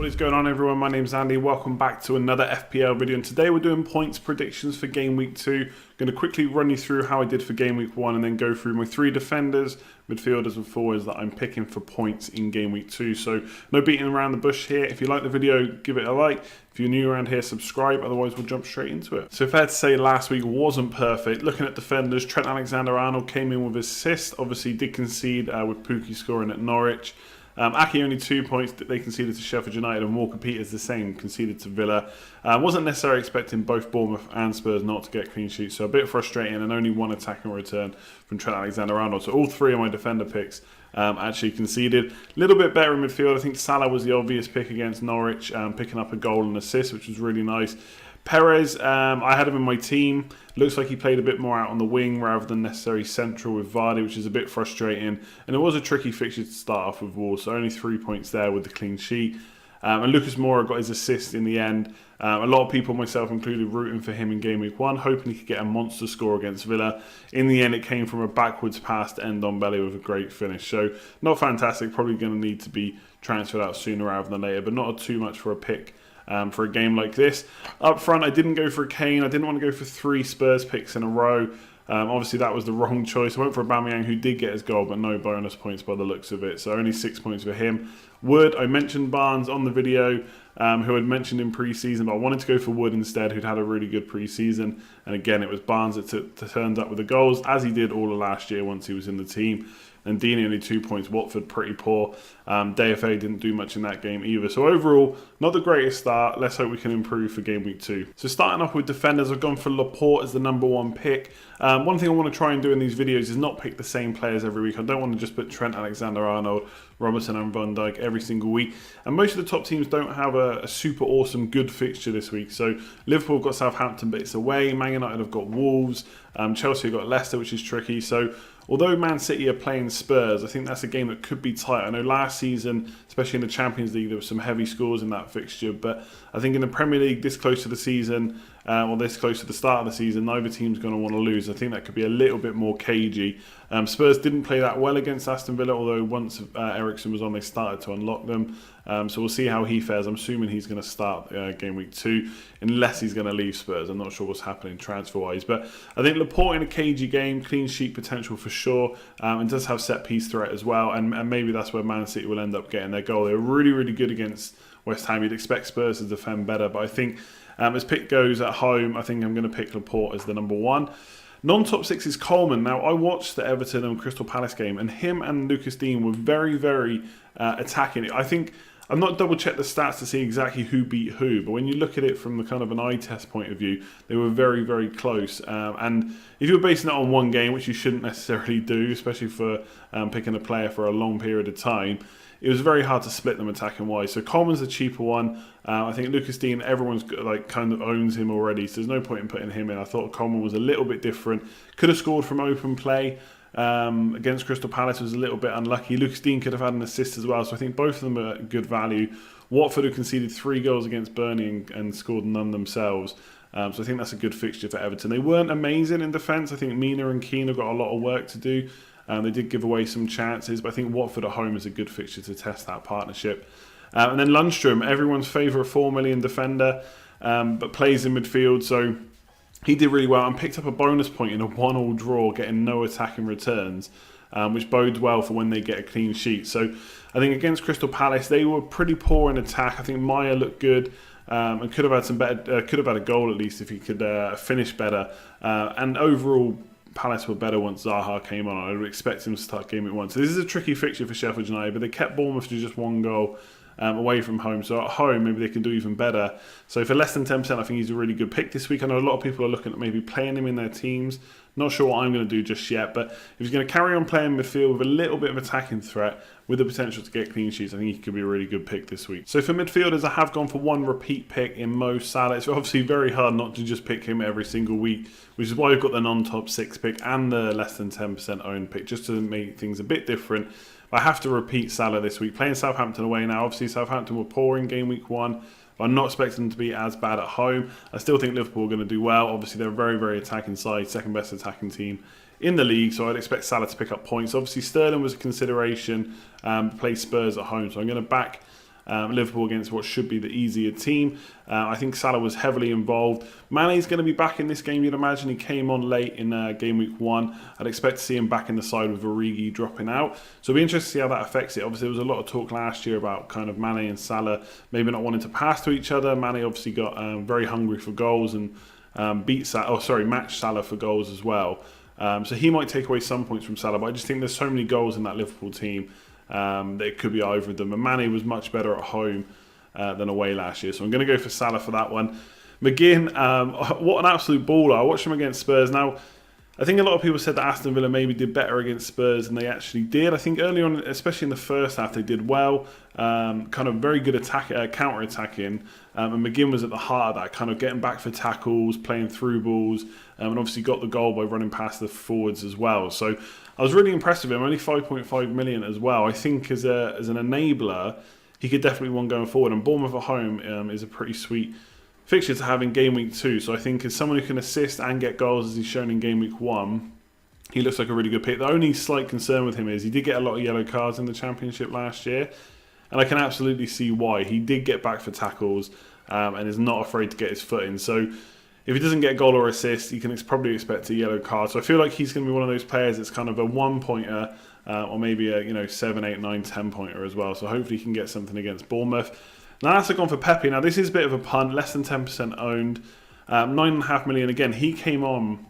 What is going on, everyone? My name's Andy. Welcome back to another FPL video, and today we're doing points predictions for game week 2. I'm going to quickly run you through how I did for game week 1 and then go through my 3 defenders, midfielders and forwards that I'm picking for points in game week 2. So no beating around the bush here. If you like the video, give it a like. If you're new around here, subscribe. Otherwise, we'll jump straight into it. So fair to say last week wasn't perfect. Looking at defenders, Trent Alexander-Arnold came in with assist. Obviously did concede with Pukki scoring at Norwich. Aki only 2 points that they conceded to Sheffield United, and Walker Peters the same, conceded to Villa. Wasn't necessarily expecting both Bournemouth and Spurs not to get clean sheets, so a bit frustrating, and only one attacking return from Trent Alexander-Arnold. So all 3 of my defender picks actually conceded. A little bit better in midfield. I think Salah was the obvious pick against Norwich, picking up a goal and assist, which was really nice. Perez, I had him in my team. Looks like he played a bit more out on the wing rather than necessarily central with Vardy, which is a bit frustrating. And it was a tricky fixture to start off with Wolves, so only 3 points there with the clean sheet. And Lucas Moura got his assist in the end. A lot of people, myself included, rooting for him in game week 1, hoping he could get a monster score against Villa. In the end, it came from a backwards pass to end on belly with a great finish. So not fantastic, probably going to need to be transferred out sooner rather than later, but not too much for a pick. For a game like this. Up front, I didn't go for Kane. I didn't want to go for 3 Spurs picks in a row. Obviously, that was the wrong choice. I went for Aubameyang, who did get his goal, but no bonus points by the looks of it. So only 6 points for him. Wood, I mentioned Barnes on the video, who I'd mentioned in pre-season, but I wanted to go for Wood instead, who'd had a really good pre-season. And again, it was Barnes that turned up with the goals, as he did all of last year once he was in the team. And Deeney only 2 points. Watford pretty poor. DFA didn't do much in that game either. So overall, not the greatest start. Let's hope we can improve for game week 2. So starting off with defenders, I've gone for Laporte as the #1 pick. One thing I want to try and do in these videos is not pick the same players every week. I don't want to just put Trent Alexander-Arnold, Robertson and Van Dijk every single week. And most of the top teams don't have a super awesome good fixture this week. So Liverpool have got Southampton, but it's away. Man United have got Wolves. Chelsea have got Leicester, which is tricky. So although Man City are playing Spurs, I think that's a game that could be tight. I know last season, especially in the Champions League, there were some heavy scores in that fixture. But I think in the Premier League, this close to the season, or this close to the start of the season, neither team's going to want to lose. I think that could be a little bit more cagey. Spurs didn't play that well against Aston Villa, although once Eriksen was on, they started to unlock them. So we'll see how he fares. I'm assuming he's going to start game week 2, unless he's going to leave Spurs. I'm not sure what's happening transfer-wise. But I think Laporte in a cagey game, clean sheet potential for sure, and does have set-piece threat as well. And maybe that's where Man City will end up getting their goal. They were really, really good against West Ham. You'd expect Spurs to defend better. But I think as pick goes at home, I think I'm going to pick Laporte as the #1. Non-top 6 is Coleman. Now, I watched the Everton and Crystal Palace game, and him and Lucas Digne were very, very attacking. I think I've not double-checked the stats to see exactly who beat who, but when you look at it from the kind of an eye test point of view, they were very, very close. And if you're basing it on one game, which you shouldn't necessarily do, especially for picking a player for a long period of time, it was very hard to split them attacking-wise. So Coleman's the cheaper one. I think Lucas Digne, everyone's kind of owns him already, so there's no point in putting him in. I thought Coleman was a little bit different. Could have scored from open play. Against Crystal Palace was a little bit unlucky. Lucas Digne could have had an assist as well, so I think both of them are good value. Watford have conceded 3 goals against Burnley and scored none themselves. So I think that's a good fixture for Everton. They weren't amazing in defence. I think Mina and Keane have got a lot of work to do. They did give away some chances, but I think Watford at home is a good fixture to test that partnership. And then Lundstrom, everyone's favourite 4 million defender, but plays in midfield, so he did really well and picked up a bonus point in a 1-1 draw, getting no attacking returns, which bodes well for when they get a clean sheet. So I think against Crystal Palace, they were pretty poor in attack. I think Maya looked good and could have had some better, could have had a goal at least if he could finish better. And overall, Palace were better once Zaha came on. I would expect him to start game week 1. So this is a tricky fixture for Sheffield United, but they kept Bournemouth to just 1 goal. Away from home, so at home maybe they can do even better. So for less than 10%, I think he's a really good pick this week. I know a lot of people are looking at maybe playing him in their teams. Not sure what I'm going to do just yet, but if he's going to carry on playing midfield with a little bit of attacking threat with the potential to get clean sheets, I think he could be a really good pick this week. So for midfielders, I have gone for 1 repeat pick in Mo Salah. It's obviously very hard not to just pick him every single week, which is why we've got the non-top 6 pick and the less than 10% owned pick, just to make things a bit different. I have to repeat Salah this week. Playing Southampton away now. Obviously, Southampton were poor in game week 1. But I'm not expecting them to be as bad at home. I still think Liverpool are going to do well. Obviously, they're a very, very attacking side. Second best attacking team in the league. So I'd expect Salah to pick up points. Obviously, Sterling was a consideration. Play Spurs at home. So I'm going to back Liverpool against what should be the easier team. I think Salah was heavily involved. Mane's going to be back in this game, you'd imagine. He came on late in game week 1. I'd expect to see him back in the side with Origi dropping out. So it'll be interesting to see how that affects it. Obviously, there was a lot of talk last year about kind of Mane and Salah maybe not wanting to pass to each other. Mane obviously got very hungry for goals and matched Salah for goals as well. So he might take away some points from Salah, but I just think there's so many goals in that Liverpool team that it could be over them. And Mane was much better at home than away last year. So I'm going to go for Salah for that one. McGinn, what an absolute baller. I watched him against Spurs. Now, I think a lot of people said that Aston Villa maybe did better against Spurs than they actually did. I think early on, especially in the first half, they did well. Kind of very good counter-attacking. And McGinn was at the heart of that, kind of getting back for tackles, playing through balls, and obviously got the goal by running past the forwards as well. So I was really impressed with him. Only 5.5 million as well. I think as an enabler, he could definitely be one going forward. And Bournemouth at home is a pretty sweet fixture to have in game week 2. So I think as someone who can assist and get goals as he's shown in game week 1, he looks like a really good pick. The only slight concern with him is he did get a lot of yellow cards in the Championship last year, and I can absolutely see why. He did get back for tackles and is not afraid to get his foot in. So if he doesn't get a goal or assist, you can probably expect a yellow card. So I feel like he's going to be one of those players that's kind of a 1-pointer or maybe a 7, 8, 9, 10-pointer as well. So hopefully he can get something against Bournemouth. Now that's gone for Pepe. Now this is a bit of a punt, less than 10% owned, 9.5 million. Again, he came on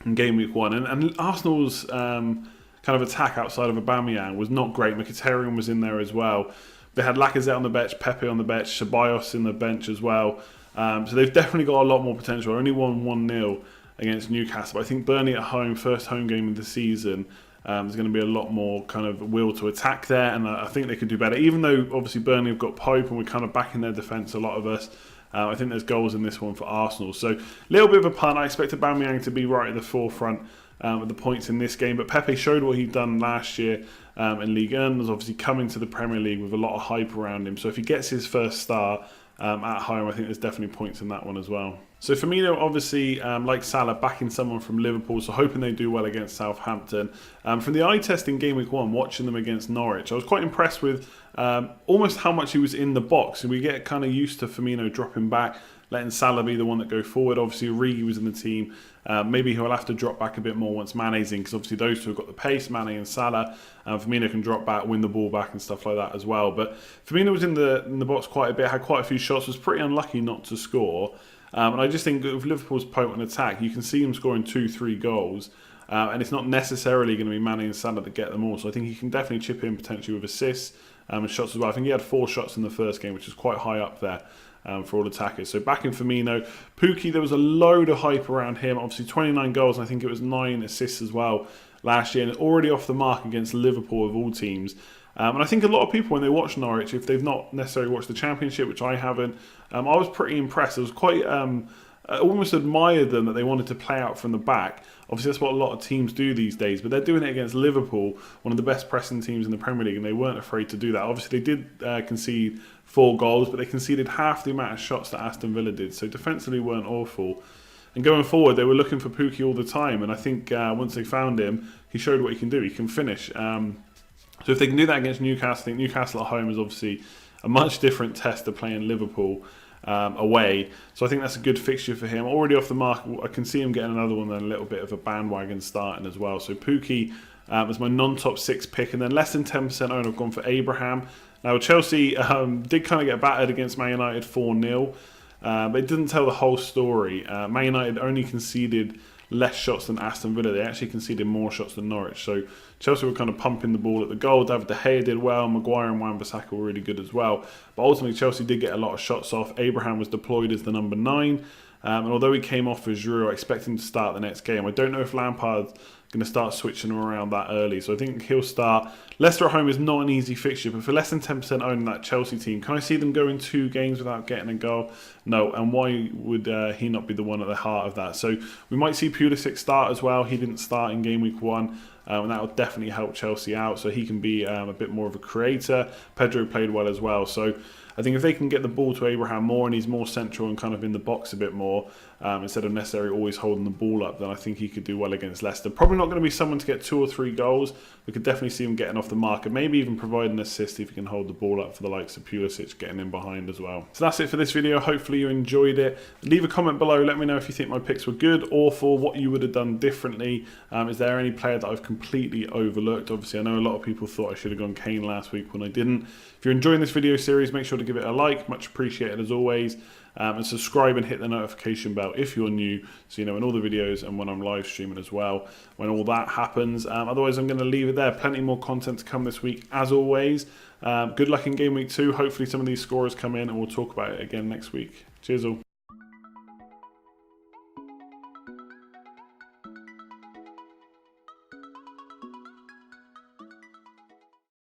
in game week 1, and Arsenal's kind of attack outside of Aubameyang was not great. Mkhitaryan was in there as well. They had Lacazette on the bench, Pepe on the bench, Ceballos in the bench as well. So they've definitely got a lot more potential. Only won 1-0 against Newcastle. But I think Burnley at home, first home game of the season, there's going to be a lot more kind of will to attack there, and I think they could do better. Even though obviously Burnley have got Pope and we're kind of backing their defence, a lot of us, I think there's goals in this one for Arsenal. So a little bit of a punt. I expect Aubameyang to be right at the forefront with the points in this game. But Pepe showed what he'd done last year in Ligue 1. Was obviously coming to the Premier League with a lot of hype around him. So if he gets his first start at home, I think there's definitely points in that one as well. So Firmino, obviously, like Salah, backing someone from Liverpool, so hoping they do well against Southampton. From the eye test in Game Week 1, watching them against Norwich, I was quite impressed with almost how much he was in the box. And we get kind of used to Firmino dropping back, letting Salah be the one that go forward. Obviously, Origi was in the team. Maybe he'll have to drop back a bit more once Mane's in, because obviously those two have got the pace, Mane and Salah. Firmino can drop back, win the ball back and stuff like that as well. But Firmino was in the box quite a bit, had quite a few shots, was pretty unlucky not to score. And I just think with Liverpool's potent attack, you can see him scoring 2-3 goals. And it's not necessarily going to be Mane and Salah that get them all. So I think he can definitely chip in potentially with assists and shots as well. I think he had 4 shots in the first game, which is quite high up there for all attackers. So back in Firmino. Pukki, there was a load of hype around him. Obviously 29 goals, and I think it was 9 assists as well last year. And already off the mark against Liverpool of all teams. And I think a lot of people, when they watch Norwich, if they've not necessarily watched the Championship, which I haven't, I was pretty impressed. I was quite, I almost admired them that they wanted to play out from the back. Obviously, that's what a lot of teams do these days, but they're doing it against Liverpool, one of the best pressing teams in the Premier League, and they weren't afraid to do that. Obviously, they did concede 4 goals, but they conceded half the amount of shots that Aston Villa did, so defensively weren't awful. And going forward, they were looking for Pukki all the time, and I think once they found him, he showed what he can do. He can finish. So if they can do that against Newcastle, I think Newcastle at home is obviously a much different test to playing Liverpool away. So I think that's a good fixture for him. Already off the mark, I can see him getting another one and a little bit of a bandwagon starting as well. So Pukki is my non-top 6 pick, and then less than 10% own, I've gone for Abraham. Now Chelsea did kind of get battered against Man United 4-0, but it didn't tell the whole story. Man United only conceded less shots than Aston Villa. They actually conceded more shots than Norwich. So Chelsea were kind of pumping the ball at the goal. David De Gea did well. Maguire and Wan-Bissaka were really good as well. But ultimately, Chelsea did get a lot of shots off. Abraham was deployed as the number 9. And although he came off for Giroud, I expect him to start the next game. I don't know if Lampard's going to start switching him around that early. So I think he'll start. Leicester at home is not an easy fixture, but for less than 10% owning that Chelsea team, can I see them going 2 games without getting a goal? No. And why would he not be the one at the heart of that? So we might see Pulisic start as well. He didn't start in game week 1. And that will definitely help Chelsea out, so he can be a bit more of a creator. Pedro played well as well. So I think if they can get the ball to Abraham more and he's more central and kind of in the box a bit more, instead of necessarily always holding the ball up, then I think he could do well against Leicester. Probably not going to be someone to get 2 or 3 goals. We could definitely see him getting off the mark and maybe even provide an assist if he can hold the ball up for the likes of Pulisic getting in behind as well. So that's it for this video. Hopefully you enjoyed it. Leave a comment below. Let me know if you think my picks were good, awful, what you would have done differently. Is there any player that I've completely overlooked? Obviously, I know a lot of people thought I should have gone Kane last week when I didn't. If you're enjoying this video series, make sure to give it a like. Much appreciated as always. And subscribe and hit the notification bell if you're new, so you know when all the videos and when I'm live streaming as well, when all that happens. Otherwise, I'm going to leave it there. Plenty more content to come this week, as always. Good luck in Game Week 2. Hopefully some of these scorers come in and we'll talk about it again next week. Cheers all.